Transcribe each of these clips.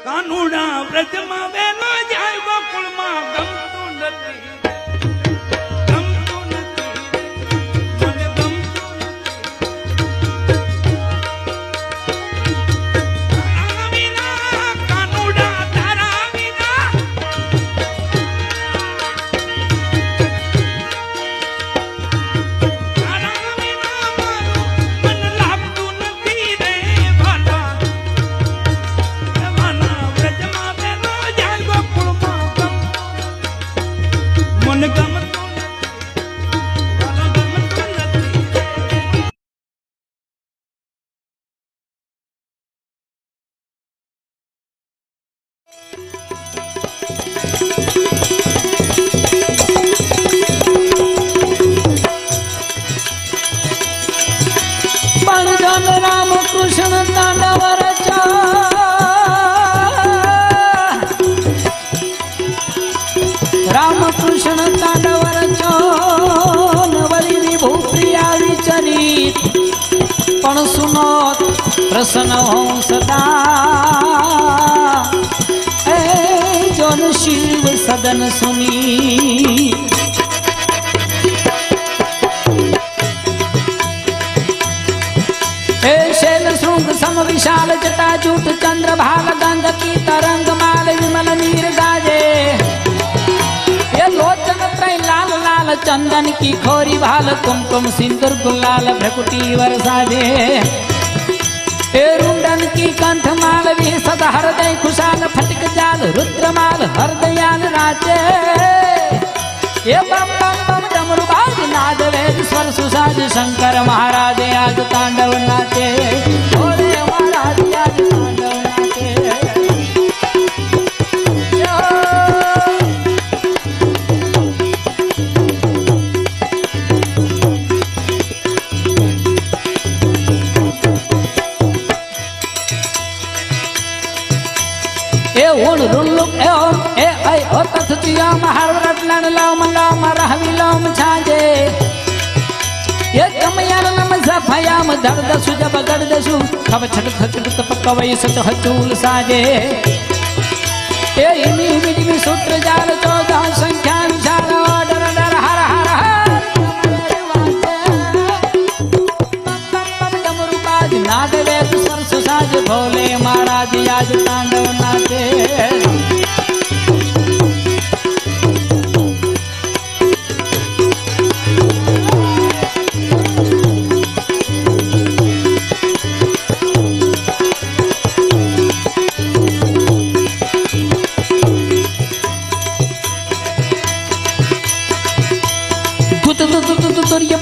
કાનુડા વ્રજમાં વેલો જાય ગોકુળમાં ગમતું નથી રામ કૃષ્ણ તાંડવ રચા રામ કૃષ્ણ તાંડવ રચો વળી વિભૂતિ આવી ચરિત પણ સુનો પ્રસન્ન હોઉં સદા એ જોન શિવ સદન સુની सम विशाल जटाजूट चंद्र भाग गंध की तरंग माल विमल नीर गाजे ये लोचन त्रय लाल लाल चंदन की खोरी भाल कुमकुम सिंदूर गुलाल भ्रकुटी वरसाजे ए रुंडन की कंठ माल भी सदा हृदय खुशाल फटिक जाल रुद्रमाल हरदयाल राजे ये बम बम बम डमरू बाज नाद वेद स्वर सुसाज शंकर महाराज आज तांडव नाचे भोले महाराज आज तांडव नाचे ए उन रुल्लु ए ओम ए ऐ ओ तथतियाम हर रत्नन लाम लाम रहवि लाम छाजे ये कमयान नम सफयाम दर्द सुजब गड़दसु खब छट खट तप कवई सच हचूल साजे ए इमी मिडी सूत्र जाल 14 संख्या विशाल डर डर हर हर हर डमरू बाज नाद वेद स्वर सुसाज भोले महाराज आज तांडव नाचे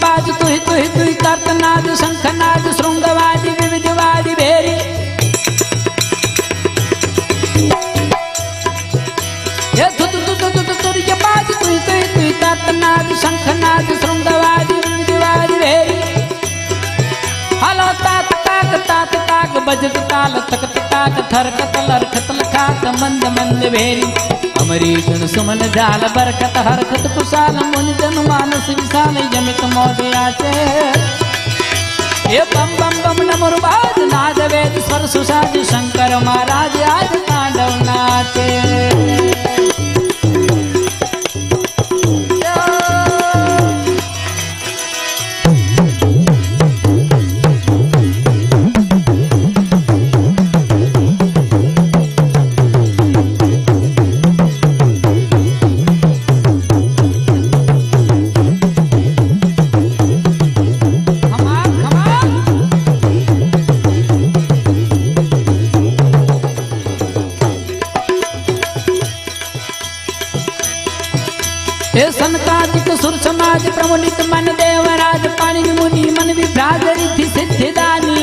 बाज तुहि तुहि तुहि कर्तनाद शंखनाद शृंगवादी विविधवादी भेरी ये तुर्य बाज तुहि तुहि तुहि कर्तनाद शंखनाद शृंगवादी विविधवादी भेरी हलो तात ताक बजत ताल तकत ताक थरकत लरखत लखात मंद मंद भेरी अमरी गुण सुमन जाल बरकत हरकत कुशाल मुनि जन मानस विशाल यमित मोदे आचे ये बम बम बम डमरू बाज नाद वेद स्वर सुसाज शंकर महाराज आज तांडव नाचे सनकादिक सुर समाज प्रमुनित मन देवराज पाणि मुनि मन विभ्राज रिद्धि सिद्धिदानी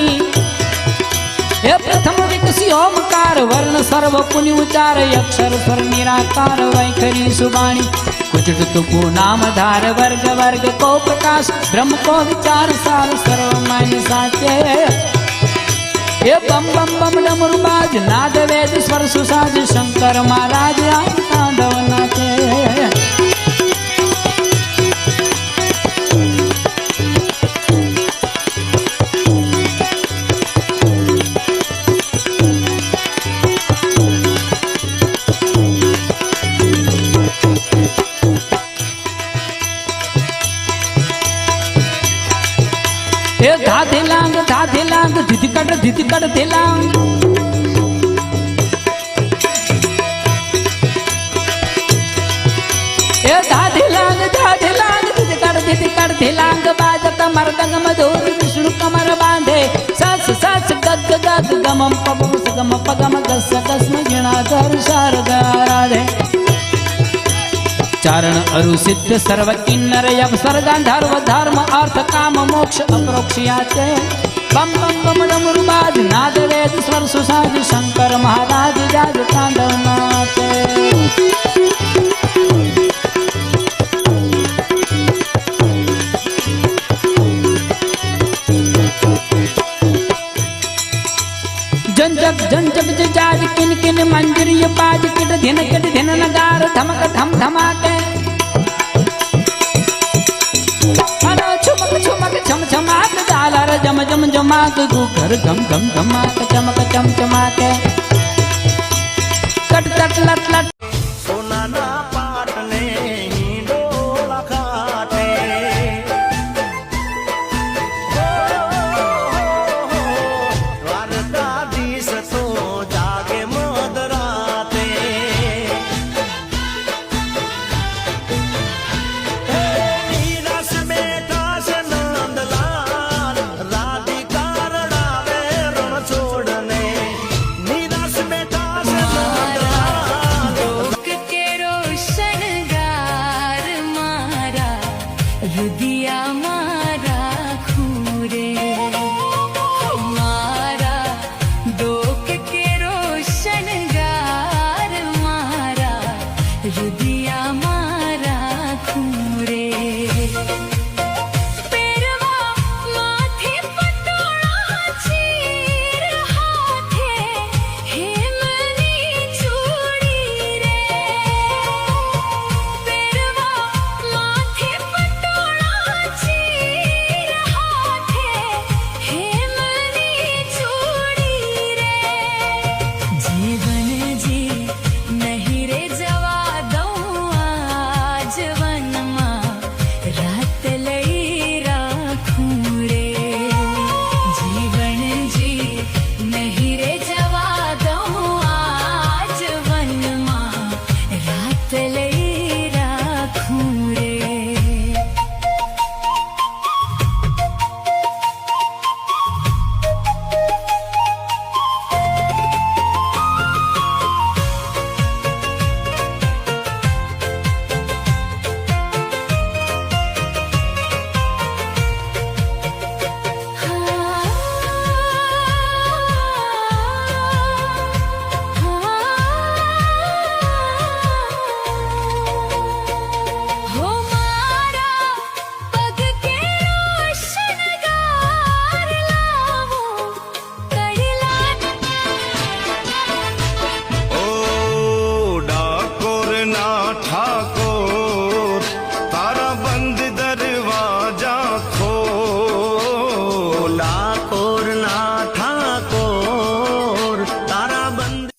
हे प्रथम विकसी ओमकार वर्ण सर्व पुनि उचार अक्षर स्वर निराकार वैखरी सुबाणी कुचट तुकु नाम धार वर्ग वर्ग को प्रकाश ब्रह्म को विचार सार सर्व मन साचे ये बम बम बम डमरू बाज नाद वेद स्वर सुसाज शंकर महाराज आज तांडव नाचे ધીત કડ ધીલાંગ એ ધાધીલાંગ ધીત કડ ધીલાંગ બાજત મરદંગ મધુર વિષ્ણુ કમર બાંધે સસ સસ ગગ ગગ ગમમ પગમ સગમ પગમ ગસ ગસ્મ જીણાધર શારદા રાધે ચારણ અરુ સિદ્ધ સર્વ કિન્નર યપ સ્વર્ગાંધર્વ ધર્મ અર્થ કામ મોક્ષ અપ્રોક્ષયાતે બમ બમ બમ ડમરુ બાજ નાદ વેદ સ્વર સુસાજ શંકર મહારાજ જાજ તાંડવ નાચે जन जब जाज किन किन मंजर ये बाज किट धिन नगार धमक धम धमाके अरे छुमक छुमक छम छमाक जालर जम जम जमाक गुखर घम घम धमाक चमक चम चमाके कट कट लट लट સોનાના પાટને હિંડોળા ખાતે દ્વારકાધીશ તો જાગે મધરાતે નિરાશ બેઠા છે નંદલાલ રાધિકા રડાવે રણ છોડને નિરાશ બેઠા છે નંદલાલ કેરો શણગાર મારા રુદિયા મારા ખૂરે મારા દોક કેરો શણગાર મારા રુદિયા મારા ખૂરે પેરવા માથે પટોળા ચીર હાથે હેમની ચૂડી રે પેરવા માથે પટોળા ચીર હાથે હેમની ચૂડી રે જીવનજી નહીં રે જવા દઉં આજ વનમાં રાત લઈ રાખું રે જીવનજી નહીં રે જવા દઉં આજ વનમાં રાત લઈ રાખું રે હો મારા પગ કેરો શણગાર લાવો કડલા ઓ ડાકોર ના ઠાકોર તારા બંધ દરવાજા ખોલ ડાકોર ના ઠાકોર તારા બંધ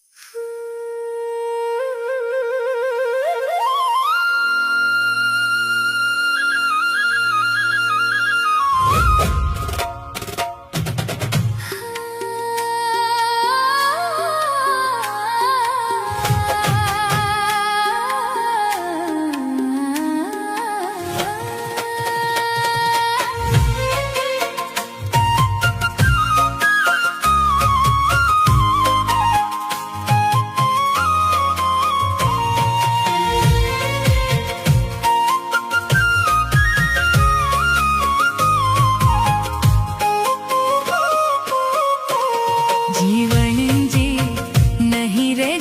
જીવનજી નહીં રે